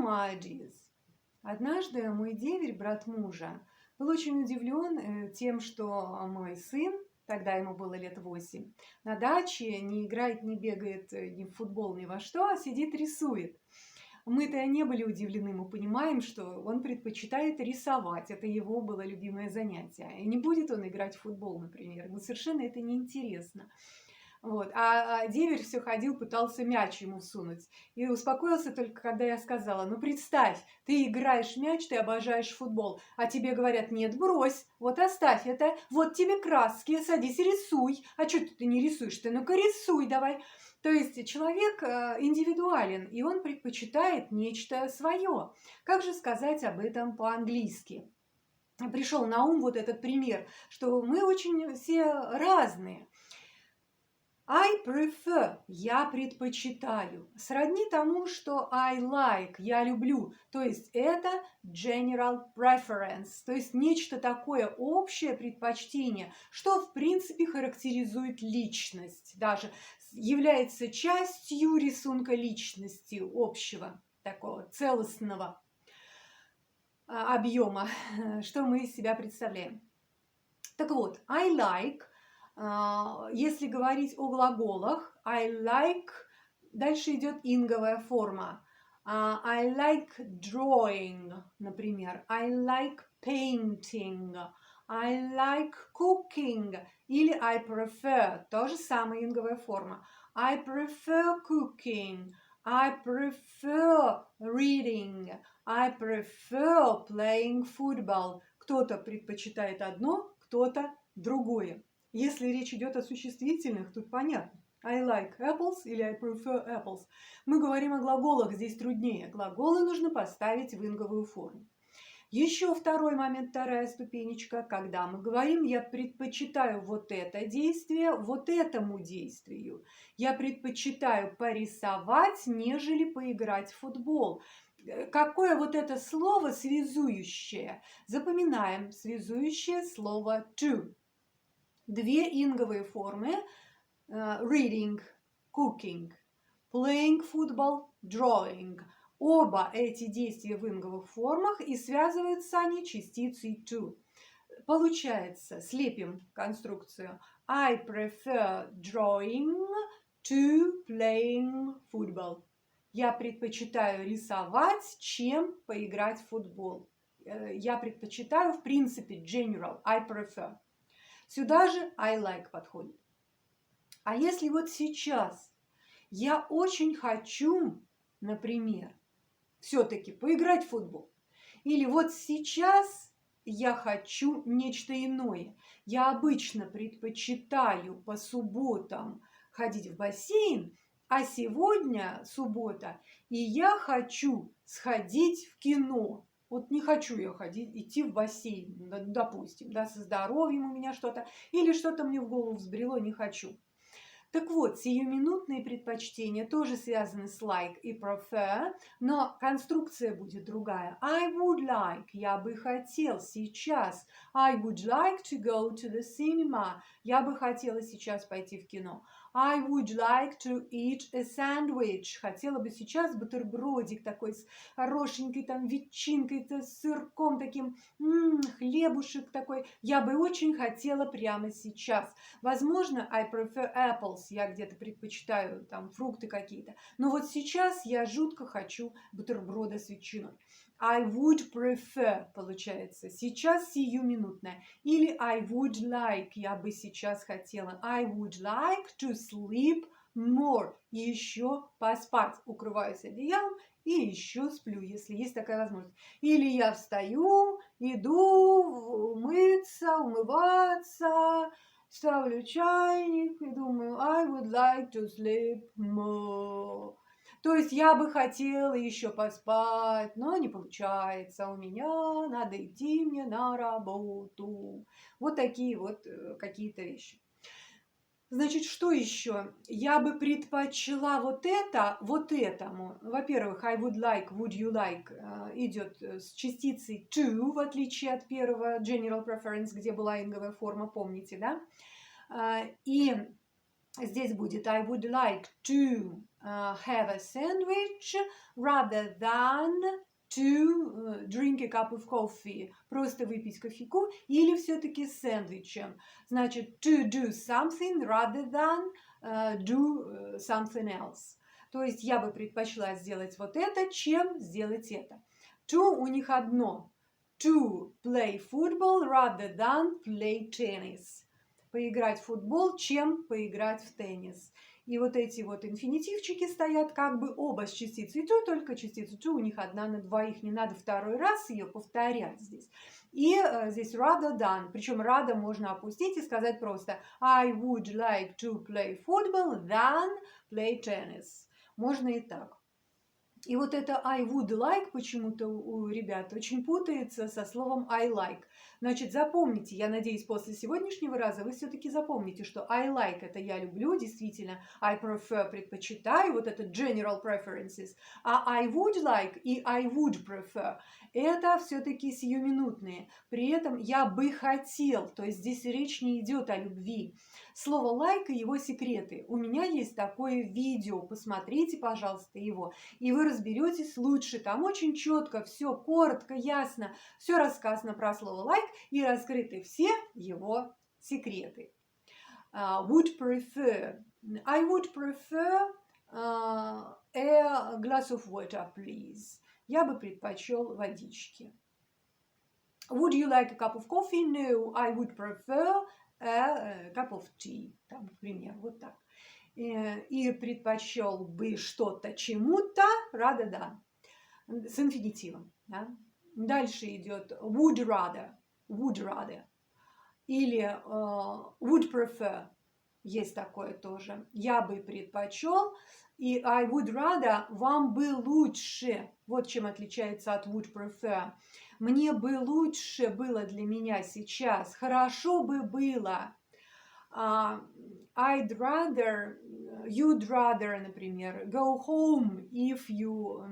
my ideas. Однажды мой деверь, брат мужа, был очень удивлен тем, что мой сын, тогда ему было лет 8, на даче не играет, не бегает ни в футбол, ни во что, а сидит рисует. Мы-то не были удивлены, мы понимаем, что он предпочитает рисовать, это его было любимое занятие. И не будет он играть в футбол, например, ему совершенно это неинтересно. Вот. А деверь все ходил, пытался мяч ему всунуть. И успокоился только, когда я сказала: ну представь, ты играешь в мяч, ты обожаешь футбол, а тебе говорят: нет, брось, вот оставь это, вот тебе краски, садись, рисуй. А что ты не рисуешь? Ты ну-ка рисуй давай. То есть человек индивидуален, и он предпочитает нечто свое. Как же сказать об этом по-английски? Пришел на ум вот этот пример, что мы очень все разные. I prefer, я предпочитаю, сродни тому, что I like, я люблю, то есть это general preference, то есть нечто такое общее предпочтение, что в принципе характеризует личность, даже является частью рисунка личности общего, такого целостного объема, что мы из себя представляем. Так вот, I like, если говорить о глаголах, I like, дальше идет инговая форма. I like drawing, например. I like painting. I like cooking. Или I prefer, тоже самая инговая форма. I prefer cooking. I prefer reading. I prefer playing football. Кто-то предпочитает одно, кто-то другое. Если речь идет о существительных, тут понятно. I like apples или I prefer apples. Мы говорим о глаголах, здесь труднее. Глаголы нужно поставить в инговую форму. Еще второй момент, вторая ступенечка, когда мы говорим: я предпочитаю вот это действие вот этому действию. Я предпочитаю порисовать, нежели поиграть в футбол. Какое вот это слово связующее? Запоминаем связующее слово to. Две инговые формы: reading, cooking, playing football, drawing. Оба эти действия в инговых формах, и связываются они частицей to. Получается, слепим конструкцию: I prefer drawing to playing football. Я предпочитаю рисовать, чем поиграть в футбол. Я предпочитаю, в принципе, general, I prefer. Сюда же I like подходит. А если вот сейчас я очень хочу, например, все-таки поиграть в футбол, или вот сейчас я хочу нечто иное. Я обычно предпочитаю по субботам ходить в бассейн, а сегодня суббота, и я хочу сходить в кино. Вот не хочу я идти в бассейн, допустим, да, со здоровьем у меня что-то, или что-то мне в голову взбрело, не хочу. Так вот, сиюминутные предпочтения тоже связаны с like и prefer, но конструкция будет другая. I would like, я бы хотел сейчас. I would like to go to the cinema, я бы хотела сейчас пойти в кино. I would like to eat a sandwich, хотела бы сейчас бутербродик такой с хорошенькой там ветчинкой, с сырком таким, хлебушек такой. Я бы очень хотела прямо сейчас. Возможно, I prefer apples, я где-то предпочитаю там фрукты какие-то. Но вот сейчас я жутко хочу бутерброда с ветчиной. I would prefer, получается, сейчас сиюминутное. Или I would like, я бы сейчас хотела. I would like to sleep more, еще поспать. Укрываюсь одеялом и еще сплю, если есть такая возможность. Или я встаю, иду мыться, умываться, ставлю чайник и думаю: I would like to sleep more. То есть я бы хотела еще поспать, но не получается. У меня надо идти мне на работу. Вот такие вот какие-то вещи. Значит, что еще? Я бы предпочла вот это вот этому. Во-первых, I would like, would you like идет с частицей to, в отличие от первого general preference, где была инговая форма, помните, да? И здесь будет I would like to have a sandwich rather than to drink a cup of coffee. Просто выпить кофейку или все-таки с сэндвичем. Значит, to do something rather than do something else. То есть я бы предпочла сделать вот это, чем сделать это. To у них одно. To play football rather than play tennis. Поиграть в футбол, чем поиграть в теннис. И вот эти вот инфинитивчики стоят как бы оба с частицей to, только частица to у них одна на двоих. Не надо второй раз ее повторять здесь. И здесь rather than. Причем rather можно опустить и сказать просто I would like to play football than play tennis. Можно и так. И вот это I would like почему-то у ребят очень путается со словом I like. Значит, запомните, я надеюсь, после сегодняшнего раза вы все-таки запомните, что I like – это я люблю, действительно, I prefer – предпочитаю, вот это general preferences, а I would like и I would prefer – это все-таки сиюминутные. При этом я бы хотел, то есть здесь речь не идет о любви. Слово like и его секреты. У меня есть такое видео, посмотрите, пожалуйста, его, и вы разберетесь лучше. Там очень четко, все коротко, ясно, все рассказано про слово like и раскрыты все его секреты. Would prefer. I would prefer a glass of water, please. Я бы предпочел водички. Would you like a cup of coffee? No, I would prefer a cup of tea. Там, например, вот так. И предпочел бы что-то чему-то, рада, да, с инфинитивом. Да? Дальше идет would rather. Или would prefer. Есть такое тоже. Я бы предпочел. И I would rather, вам бы лучше. Вот чем отличается от would prefer. Мне бы лучше было для меня сейчас. Хорошо бы было. I'd rather, you'd rather, например, go home if you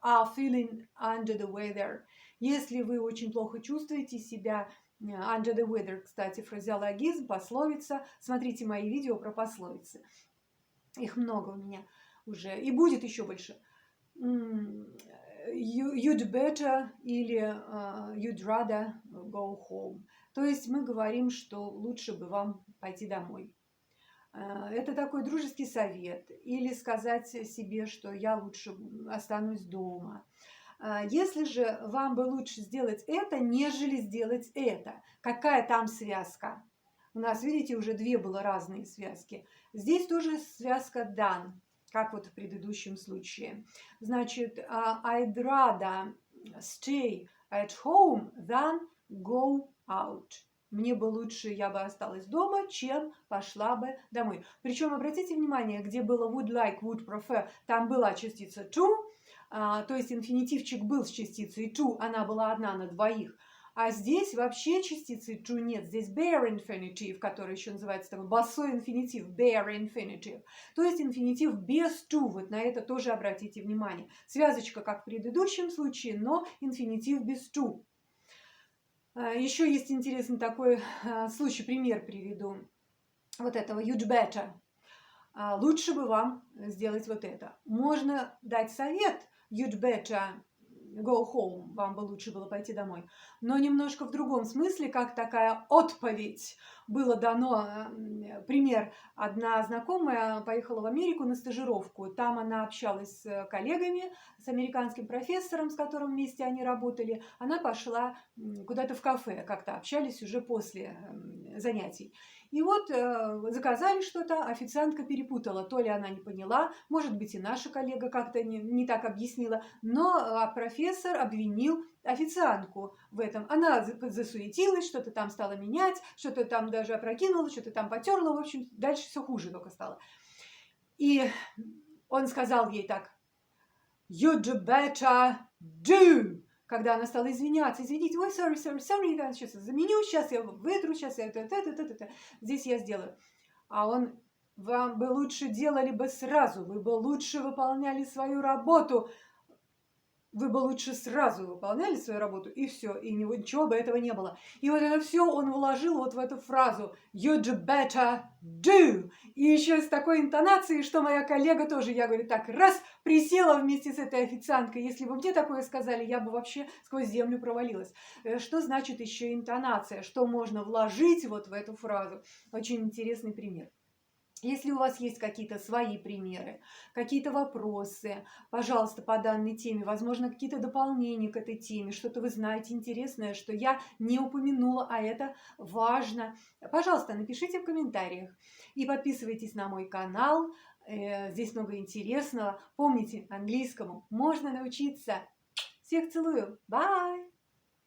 are feeling under the weather. Если вы очень плохо чувствуете себя, under the weather, кстати, фразеологизм, пословица. Смотрите мои видео про пословицы. Их много у меня уже. И будет еще больше. You'd better или you'd rather go home. То есть мы говорим, что лучше бы вам пойти домой. Это такой дружеский совет. Или сказать себе, что я лучше останусь дома. Если же вам бы лучше сделать это, нежели сделать это. Какая там связка? У нас, видите, уже две было разные связки. Здесь тоже связка done, как вот в предыдущем случае. Значит, I'd rather stay at home than go out. Мне бы лучше, я бы осталась дома, чем пошла бы домой. Причем, обратите внимание, где было would like, would prefer, там была частица to, то есть инфинитивчик был с частицей to, она была одна на двоих. А здесь вообще частицы to нет. Здесь bare infinitive, который еще называется такой басой инфинитив, bare infinitive. То есть инфинитив без to. Вот на это тоже обратите внимание. Связочка, как в предыдущем случае, но инфинитив без to. Еще есть интересный такой случай, пример приведу. Вот этого you'd better. Лучше бы вам сделать вот это. Можно дать совет you'd better go home, вам бы лучше было пойти домой. Но немножко в другом смысле, как такая отповедь. Было дано пример. Одна знакомая поехала в Америку на стажировку. Там она общалась с коллегами, с американским профессором, с которым вместе они работали. Она пошла куда-то в кафе, как-то общались уже после занятий. И вот заказали что-то, официантка перепутала. То ли она не поняла, может быть, и наша коллега как-то не так объяснила, но профессор обвинил официантку в этом. Она засуетилась, что-то там стала менять, что-то там даже опрокинула, что-то там потерла. В общем, дальше все хуже только стало. И он сказал ей так: "You'd better do". Когда она стала извиняться, извините, ой, sorry, я сейчас заменю, сейчас я вытру, сейчас я здесь я сделаю. А он: вам бы лучше делали бы сразу, вы бы лучше выполняли свою работу. вы бы лучше сразу выполняли свою работу, и все, и ничего бы этого не было. И вот это все он вложил вот в эту фразу «You'd better do». И еще с такой интонацией, что моя коллега тоже, я говорю, так, раз, присела вместе с этой официанткой. Если бы мне такое сказали, я бы вообще сквозь землю провалилась. Что значит еще интонация? Что можно вложить вот в эту фразу? Очень интересный пример. Если у вас есть какие-то свои примеры, какие-то вопросы, пожалуйста, по данной теме, возможно, какие-то дополнения к этой теме, что-то вы знаете интересное, что я не упомянула, а это важно, пожалуйста, напишите в комментариях и подписывайтесь на мой канал. Здесь много интересного. Помните, английскому можно научиться. Всех целую. Bye!